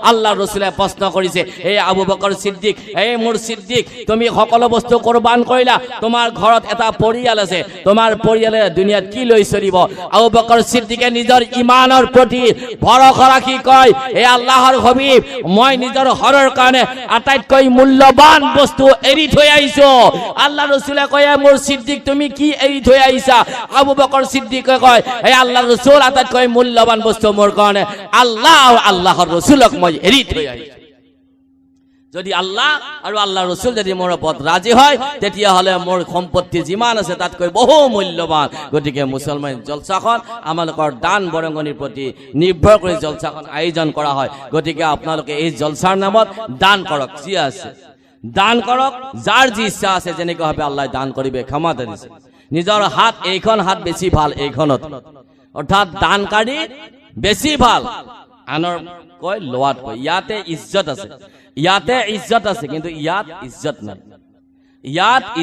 আল্লাহ রাসূলে প্ৰশ্ন কৰিছে হে আবু বকর সিদ্দিক হে মোৰ সিদ্দিক তুমি সকলো বস্তু কুরবান কৰিলা তোমাৰ ঘৰত এটা পৰিয়াল আছে তোমাৰ পৰিয়ালে দুনিয়াত কি লৈ চলিব আবু বকর সিদ্দিকে নিজৰ ঈমানৰ প্ৰতি ভৰসা ৰাখি কয় হে আল্লাহৰ হাবিব মই নিজৰ ঘৰৰ কাৰণে আটাইতকৈ মূল্যৱান বস্তু এৰি থৈ আহিছো আল্লাহ রাসূলে কয় মোৰ সিদ্দিক তুমি কি এৰি থৈ আহিছা আবু বকর সিদ্দিকে কয় হে আল্লাহৰ রাসূল আটাইতকৈ মূল্যৱান বস্তু মোৰ কাৰণে আল্লাহ আৰু আল্লাহৰ রাসূলক মই এৰি থৈ আহিছো যদি আল্লাহ আৰু আল্লাহৰ রাসূল যদি মোৰ ওপৰত ৰাজি হয় তেতিয়া হলে মোৰ সম্পত্তি যিমান আছে তাতকৈ বহু মূল্যৱান গতিকে মুছলমান জলসাখন আমালোকৰ দান বৰঙনিৰ প্ৰতি নিৰ্ভৰ কৰি জলসাখন আয়োজন কৰা হয় গতিকে আপোনালোকে এই জলসাৰ নামত দান কৰক যি আছে দান কৰক যাৰ যি ইচ্ছা আছে যেনেকৈ হবে আল্লাহ দান কৰিবে ক্ষমতা দিছে নিজৰ হাত এইখন হাত বেছি ভাল এইখনত অৰ্থাৎ দানকাৰী বেছি ভাল আনৰ কয় লোৱাত কয় ইয়াতে ইজ্জত আছে কিন্তু ইয়াত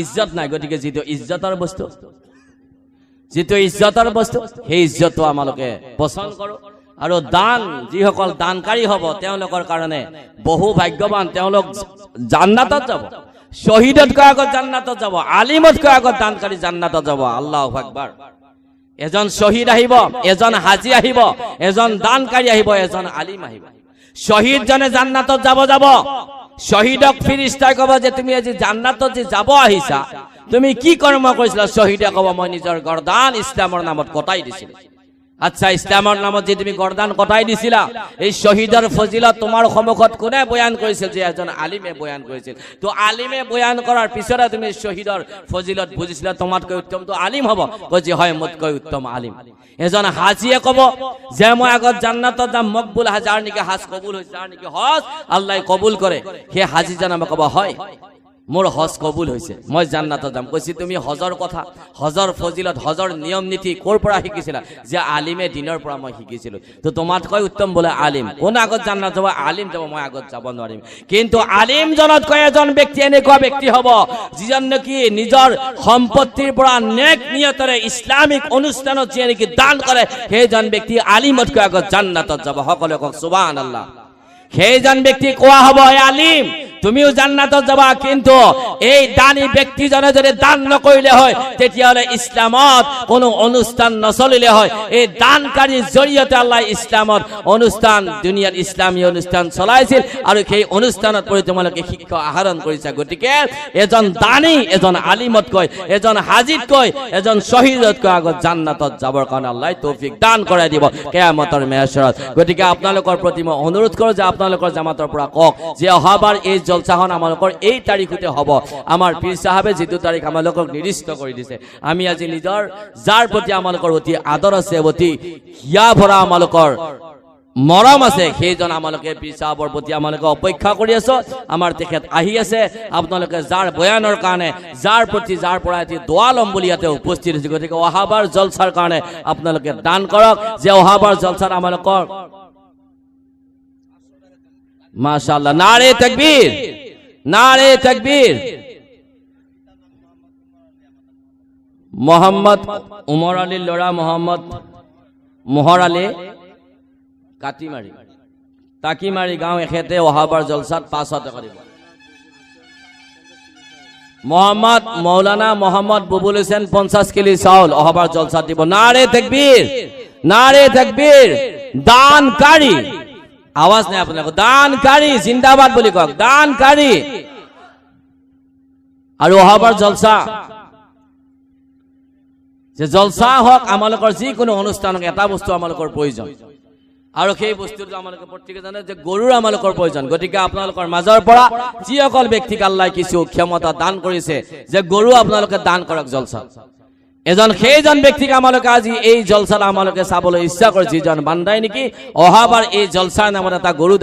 ইজ্জত নাই গতিকে যিটো ইজ্জতৰ বস্তু সেই ইজ্জতটো আমালোকে পছন্দ কৰো আৰু দান যিসকল দানকাৰী হ'ব তেওঁলোকৰ কাৰণে বহু ভাগ্যৱান তেওঁলোক জান্নাতত যাব শহীদতকৈ আগত জান্নাতত যাব আলিমতকৈ আগত দানকাৰী জান্নাতত যাব আল্লাহু আকবার এজন শহীদ আহিব এজন হাজী আহিব এজন দানকাৰী আহিব এজন আলিম আহিব শহীদ জনে জান্নাতত যাব শহীদক ফেরেশতাই কব যে তুমি আজি জান্নাতত যে যাব আহিছা তুমি কি কৰ্ম কৰিছিলা শহীদে কব মই নিজৰ গৰ্দান ইছলামৰ নামত কটাই দিছিল আচ্ছা ইছলামৰ নামত যে তুমি গৰ্দান কটাই দিছিলা এই শহীদৰ ফজিলত তোমাৰ সন্মুখত কোনে বয়ান কৰিছিল যে এজন আলিমে বয়ান কৰিছিল তো আলিমে বয়ান কৰাৰ পিছতে তুমি শহীদৰ ফজিলত বুজিছিলা তোমাতকৈ উত্তম তো আলিম হ'ব কয় যে হয় মোতকৈ উত্তম আলিম এজন হাজীয়ে কব যে মই আগত জান্নাতত যাম মকবুল হাজাৰ নেকি হাজ কবুল হৈছে যাৰ নেকি হজ আল্লাহ কবুল কৰে সেই হাজী জানাবে কব হয় মোর হজ কবুল হয়েছে মই জান্নাতত যাম কৈছি তুমি হজৰ কথা হজৰ ফজিলত হজৰ নিয়ম নীতি কোৰ পৰা শিকিছিলা যে আলিমে দিনৰ পৰা মই শিকিছিলো তো তোমাতকৈ উত্তম বলে আলিম কোন আগত জান্নাত যাব আলিম যাব মই আগত যাব নোৱাৰিম কিন্তু আলিম জনতকৈ এজন ব্যক্তি এনেকুৱা ব্যক্তি হ'ব যিজন নেকি নিজৰ সম্পত্তিৰ পৰা নেক নিয়তৰে ইসলামিক অনুষ্ঠানত যে নেকি দান কৰে সেইজন ব্যক্তি আলিমতকৈ আগত জান্নাতত যাব সকলোৱে কওক সুবহানাল্লাহ সেইজন ব্যক্তি কোৱা হ'ব হে আলিম তুমিও জান্নাতত যাবা কিন্তু এই দানী ব্যক্তি ব্যক্তিজনে যদি দান নকৰিলে হয় তেতিয়াহ'লে ইছলামত কোনো অনুষ্ঠান নচলিলে হয় এই দানকাৰীৰ জৰিয়তে আল্লাহ ইছলামত অনুষ্ঠান দুনিয়াত ইছলামী অনুষ্ঠান চলাইছিল আৰু সেই অনুষ্ঠানত পৰি তোমালোকে শিক্ষা আহৰণ কৰিছা গতিকে এজন দানী এজন আলিমতকৈ এজন হাজিতকৈ এজন শহীদতকৈ আগত জান্নাতত যাবৰ কাৰণে আল্লাহ তৌফিক দান কৰাই দিব কিয়ামতৰ মেহশৰত গতিকে আপোনালোকৰ প্ৰতি মই অনুৰোধ কৰোঁ যে আপোনালোকৰ জামাতৰ পৰা কওক যে অহাবাৰ এই জলসাখন আমালোকৰ এই তাৰিখতে হ'ব আমাৰ পীৰ সাহেবে যিটো তাৰিখ আমালোকক নিৰ্দিষ্ট কৰি দিছে আমি আজি নিজৰ যাৰ প্ৰতি আমালোকৰ অতি আদৰ আছে অতি হিয়া ভৰা আমালোকৰ মৰম আছে সেইজন আমালোকে পীৰ সাহেবৰ প্ৰতি আমালোকে অপেক্ষা কৰি আছো আমাৰ তেখেত আহি আছে আপোনালোকে যাৰ বয়ানৰ কাৰণে যাৰ প্ৰতি যাৰ পৰা এটি দোৱা ল'ম বুলি ইয়াতে উপস্থিত হৈছে গতিকে অহাবাৰ জলসাৰ কাৰণে আপোনালোকে দান কৰক যে অহাবাৰ জলসাৰ আমালোকৰ মাশাআল্লাহ নারে তাকবীর নারে তাকবীর মোহাম্মদ উমর আলীৰ ল'ৰা মোহাম্মদ মোহৰ আলী কাটিমাৰি গাঁও এখেতে অহাবাৰ জলসাত 500 কৰিব মোহাম্মদ মৌলানা মোহাম্মদ বুবুল হোসেন 50 কেজি চাউল অহাবাৰ জলসাত দিব নারে তাকবীর দানকাৰী আওয়াজ নাই আপোনালোক দানকাৰী জিন্দাবাদ বুলি কওক দানকাৰী আৰু অহাবাৰ জলসা যে জলসা হওক আমালোকৰ যিকোনো অনুষ্ঠানক এটা বস্তু আমালোকৰ প্ৰয়োজন আৰু সেই বস্তুটো আমালোকে প্ৰত্যেকে জানে যে গৰুৰ আমালোকৰ প্ৰয়োজন গতিকে আপোনালোকৰ মাজৰ পৰা যিসকল ব্যক্তিক আল্লাহ কিছু ক্ষমতা দান কৰিছে যে গৰু আপোনালোকে দান কৰক জলসা এজন সেইজন ব্যক্তিক আমালোকে আজি এই জলসাত আমালোকে চাবলৈ ইচ্ছা কৰে যিজন বান্দাই নেকি অহাবাৰ এই জলসাৰ নামত এটা গৰু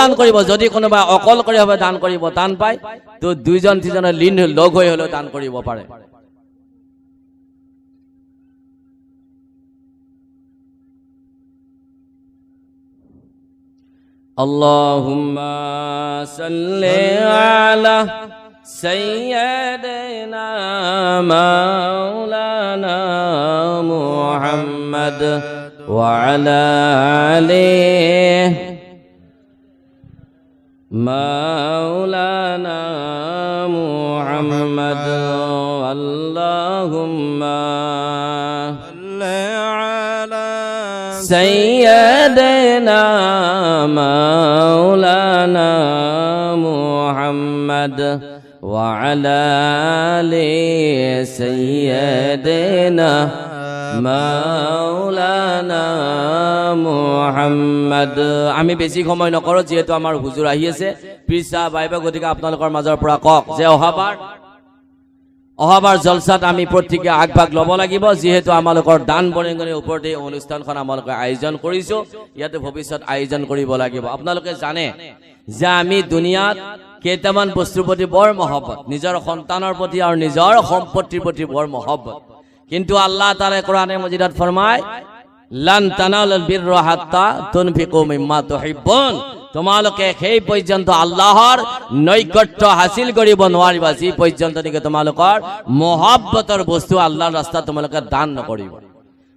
দান কৰিব যদি কোনোবা অকলশৰীয়াভাৱে দান কৰিব দান পায় তো দুইজন তিনিজনে লিন লগ হৈ হলেও দান কৰিব পাৰে আল্লাহুম্মা সাল্লি আলা سيدنا مولانا محمد وعلى آله مولانا محمد اللهم صل على سيدنا مولانا محمد وعلى آل سيدنا مولانا محمد আমি বেছি সময় নকৰো যেহেতু আমাৰ হুজুৰ আহি আছে পীৰ সাহেব আহিব গতিকে আপোনালোকৰ মাজৰ পৰা কওক যে অহাবাৰ জলসাত আমি প্ৰত্যেকে আগভাগ ল'ব লাগিব যেহেতু আমালোকৰ দান বৰঙণিৰ ওপৰতে অনুষ্ঠানখন আমালোকে আয়োজন কৰিছো ইয়াতে ভৱিষ্যত আয়োজন কৰিব লাগিব আপোনালোকে জানে যে আমি দুনিয়াত কেইটামান বস্তুৰ প্ৰতি বৰ মহব্বত নিজৰ সন্তানৰ প্ৰতি আৰু নিজৰ সম্পত্তিৰ প্ৰতি বৰ মহব্বত কিন্তু আল্লাহ তাআলা কোরআনে মাজিদত ফরমায় লান তানালুল বিররা হাত্তা তুনফিকু মিম্মা তুহিব্বুন তোমালোকে সেই পৰ্যন্ত আল্লাহৰ নৈকট্য হাসিল কৰিব নোৱাৰিবা যি পৰ্যন্ত নেকি তোমালোকৰ মহব্বতৰ বস্তু আল্লাহৰ ৰাস্তাত তোমালোকে দান নকৰিব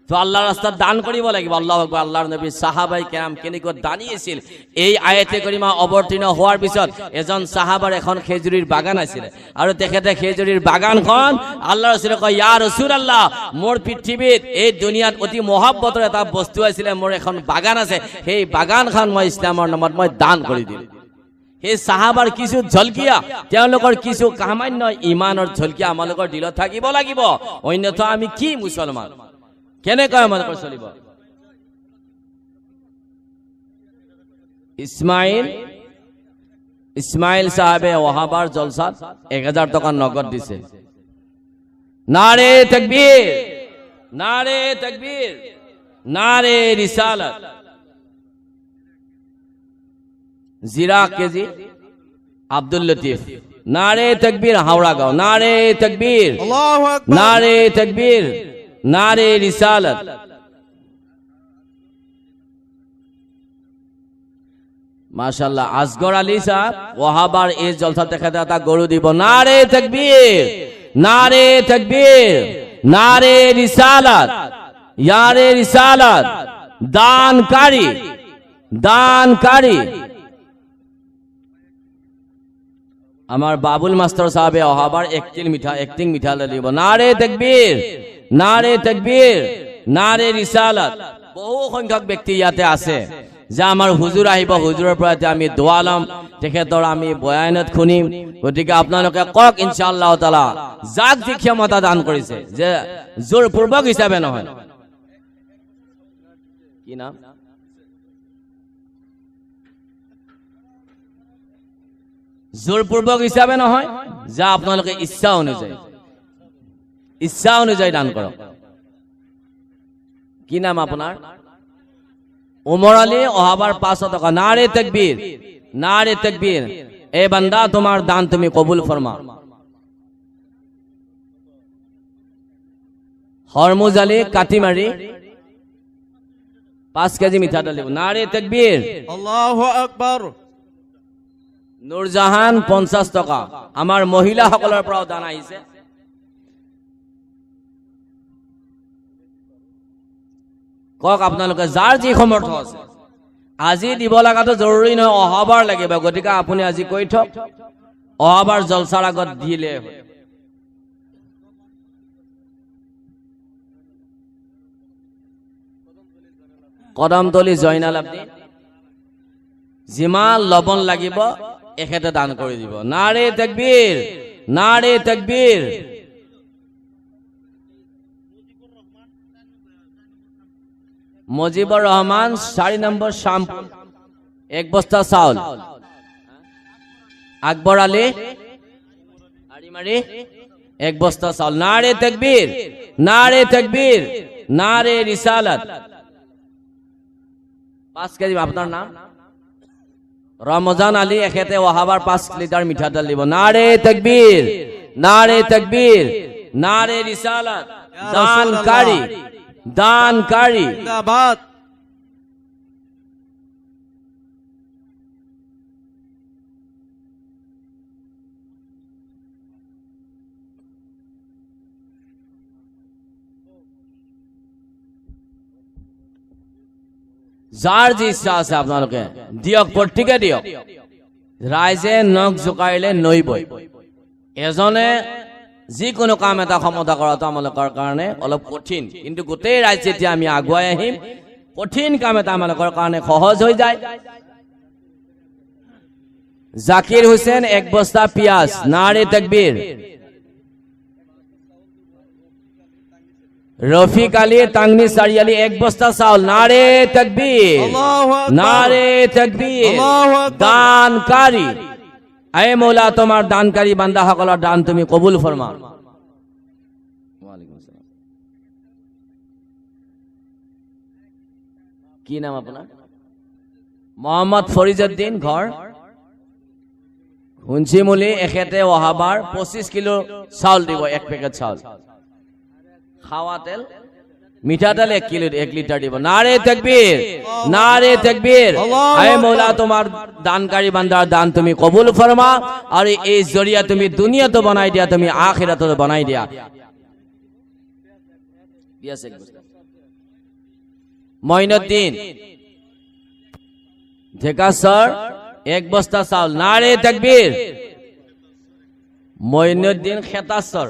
তো আল্লাহৰ ৰাস্তাত দান কৰিব লাগিব আল্লাহু আকবার আল্লাহৰ নবী সাহাবাই কেৰাম কেনেকৈ দানী আছিল এই আয়াতে কৰিমা অৱতীৰ্ণ হোৱাৰ পিছত এজন সাহাবাৰ এখন খেজুৰীৰ বাগান আছিল আৰু তেখেতে খেজুৰীৰ বাগানখন আল্লাহৰ ৰাসূলে কয় ইয়া ৰাসূলুল্লাহ মোৰ পৃথিৱীত এই দুনিয়াত অতি মহব্বতৰ এটা বস্তু আছিল মোৰ এখন বাগান আছে সেই বাগানখন মই ইছলামৰ নামত মই দান কৰি দিম সেই সাহাবাৰ কিছু ঝলকিয়া তেওঁলোকৰ কিছু সামান্য ইমানৰ ঝলকিয়া আমালোকৰ দিলত থাকিব লাগিব অন্যথা আমি কি মুছলমান কেনেকৈ আমালোকৰ চলিব ইসমাইল সাহেবে ওহাবাৰ জলসাত 1000 টকা নগদ দিছে নারে তাকবীর নারে তাকবীর নারে রিসালাত জিরা কেজি আব্দুল লতিফ নারে তাকবীর হাওড়া গাঁও নারে তাকবীর আল্লাহু আকবার নারে তাকবীর নারে রিসালাত মাশাআল্লাহ আসগর আলী সাহেব ওহাবার এই জলসা দেখাতে একটা গরু দিব নারে তাকবীর নারে তাকবীর নারে রিসালাত ইয়ারে রিসালাত দানকারী দানকারী আমার বাবুল মাস্টার সাহেবে অহাবার একটিং মিঠা দিব নারে তাকবীর নারে তাকবীর নারে রিসালাত বহু সংখ্যক ব্যক্তি ইয়াতে আছে যে আমাৰ হুজুৰ আহিব হুজুৰৰ পৰা আমি দোৱা লম তেখেতৰ আমি বয়ানত শুনিম গতিকে আপোনালোকে কক ইনশাআল্লাহ তাআলা যাক যি ক্ষমতা দান কৰিছে যে জোৰপূৰ্বক হিচাপে নহয় কি নাম জোৰপূৰ্বক হিচাপে নহয় যা আপোনালোকে ইচ্ছা অনুযায়ী দান কৰক কি নাম আপোনাৰ उमर अली ओहाबार 500 টাকা नारे तकबीर ए बंदा तुम्हार दान तुम्हें कबूल फरमा हरमुज अली काटीमारी 5 केजी मिठा डाल नारे तकबीर আল্লাহু আকবার नूरजाहान 50 টাকা आमार महिला सकলৰ পৰাও দান আহিছে কক আপোনালোকে যাৰ যি সমৰ্থ আছে আজি দিব লগাটো জৰুৰী নহয় অহাবাৰ লাগিব গতিকে আপুনি আজি কৈ থক অহাবাৰ জলসাৰ আগত দিলে কদমতলি জয়নাল আব্দি যিমান লবণ লাগিব এখেতে দান কৰি দিব নাৰে তাকবীৰ मुजीबुर रहमान 4 नंबर शामपुर 1 बस्ता चाउल अकबर अली आड़ीमारी 1 बस्ता चाउल नारे तकबीर नारे रिसालत 5 केजी আপনার নাম रमजान अली एखेते ওহাবার 5 লিটার মিঠা ডাল দিব नारे तकबीर नारे रिसालत दानकारी जिंदाबाद যাৰ যি ইচ্ছা আছে আপোনালোকে দিয়ক প্ৰত্যেকে দিয়ক ৰাইজে নখ জোকাৰিলে নৈ বয় এজনে যিকোনো কাম এটা ক্ষমতা কৰাটো আমালোকৰ কাৰণে অলপ কঠিন কিন্তু গোটেই ৰাইজ যেতিয়া আমি আগুৱাই আহিম কঠিন কাম এটা আমালোকৰ কাৰণে সহজ হৈ যায় জাকিৰ হুছেইন 1 বস্তা পিয়াজ নাৰে তাকবীৰ রফিক আলী টাংনি চাৰিআলি 1 বস্তা চাউল নাৰে তাকবীৰ দানকাৰী আয়ে মৌলা তোমার দানকারী বান্দা সকলের দান তুমি কবুল ফরমা কি নাম আপনার মোহাম্মদ ফরিজউদ্দিন ঘর হুঞ্চিমুলি এখেতে ওহাবার 25 কিলো চাউল দিব 1 প্যাকেট চাউল খাওয়া তেল মিঠা তেল 1 লিটার দিব নারে তাকবীর আয়ে মৌলা তোমার দানকারী বান্দার দান তুমি কবুল ফরমা আর এই জরিয়া তুমি দুনিয়া তো বানাই দিয়া তুমি আখিরাত তো বানাই দিয়া মঈনুদ্দিন ঢেকা স্যার 1 বস্তা চাউল নারে তাকবীর মঈনুদ্দিন খেতা স্যার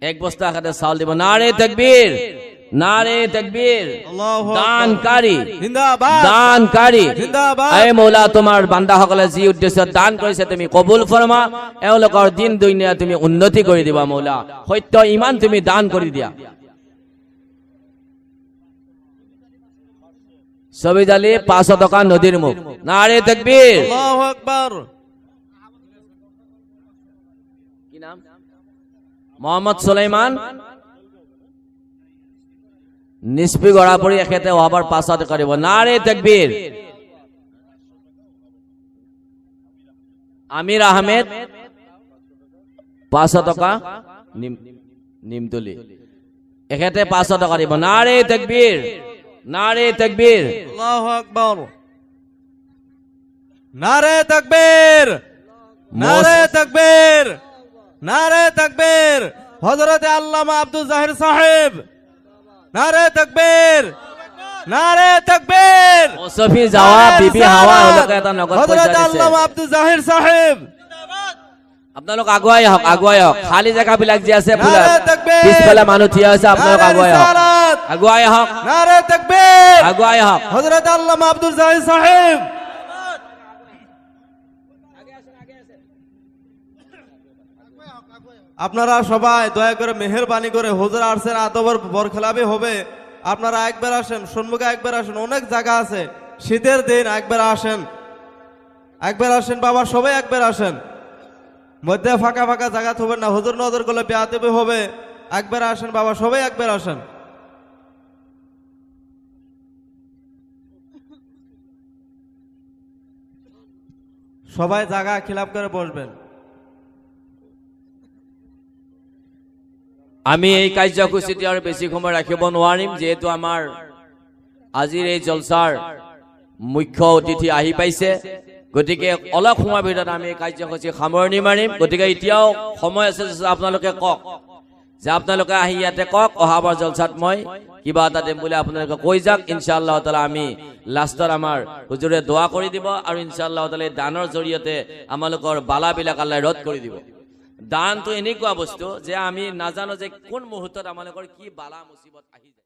1 বস্তা খাতে চাউল দিব নারে তাকবীর দানকারী জিন্দাবাদ আয়ে মৌলা তোমার বান্দা সকলে যি উদ্দেশ্য দান কৰিছে তুমি কবুল ফরমা এওঁলোকৰ দিন দুনিয়া তুমি উন্নতি কৰি দিবা মৌলা সত্য ইমান তুমি দান কৰি দিয়া সবিজ আলী 500 টাকা নদীর মুখ নারে তাকবীর আল্লাহু আকবার কি নাম মোহাম্মদ সুলাইমান নিসপি গড়াপড়ি এখেতে ওহাবার 500 টাকা দিব নারে তাকবীর আমির আহমেদ 500 টাকা নিমতলি এখেতে 500 টাকা দিব নারে তাকবীর আল্লাহু আকবার নারে তাকবীর হযরত আল্লামা আব্দুল জাহির সাহেব নারে তাকবীর নারে তাকবীর মুসফি যাওয়া বিবি হাওয়া হলকে এটা নগদ পয়সা হযরত দিছে আল্লামা আব্দুল জাহির সাহেব আপোনালোক আগুৱাই আহক খালি জেগাবিলাক যে আছে নারে তাকবীর পিছফালে মানুহ থিয় হৈছে আপোনালোক আগুৱাই আহক নারে তাকবীর আগুৱাই আহক হযরত আল্লামা আব্দুল জাহির সাহেব আপনারা সবাই দয়া করে মেহেরবানি করে হুজুর আসছেন আদবর বরখেলাপি হবে আপনারা একবার আসেন সম্মুখে একবার আসেন অনেক জায়গা আছে শীতের দিন একবার আসেন বাবা সবাই একবার আসেন মধ্যে ফাঁকা ফাঁকা জায়গা থাকবেন না হুজুর নজর করলে বেয়াদবি হবে একবার আসেন বাবা সবাই একবার আসেন সবাই জায়গা খিলাপ করে বসবেন আমি এই কাৰ্যসূচীটি আৰু বেছি সময় ৰাখিব নোৱাৰিম যিহেতু আমাৰ আজিৰ এই জলসাৰ মুখ্য অতিথি আহি পাইছে গতিকে অলপ সময়ৰ ভিতৰত আমি এই কাৰ্যসূচী সামৰণি মাৰিম গতিকে এতিয়াও সময় আছে আপোনালোকে কওক যে আপোনালোকে আহি ইয়াতে কওক অহাবাৰ জলসাত মই কিবা এটা দিম বুলি আপোনালোকে কৈ যাওক ইনশাআল্লাহ তাআলা আমি লাষ্টত আমাৰ হুজুৰে দোৱা কৰি দিব আৰু ইনশাআল্লাহ তাআলা দানৰ জৰিয়তে আমালোকৰ বালাবিলাক আল্লাহ ৰদ কৰি দিব দানটো এনেকুৱা বস্তু যে আমি নাজানো যে কোন মুহূৰ্তত আমালোকৰ কি বালা মুসিবত আহি যায়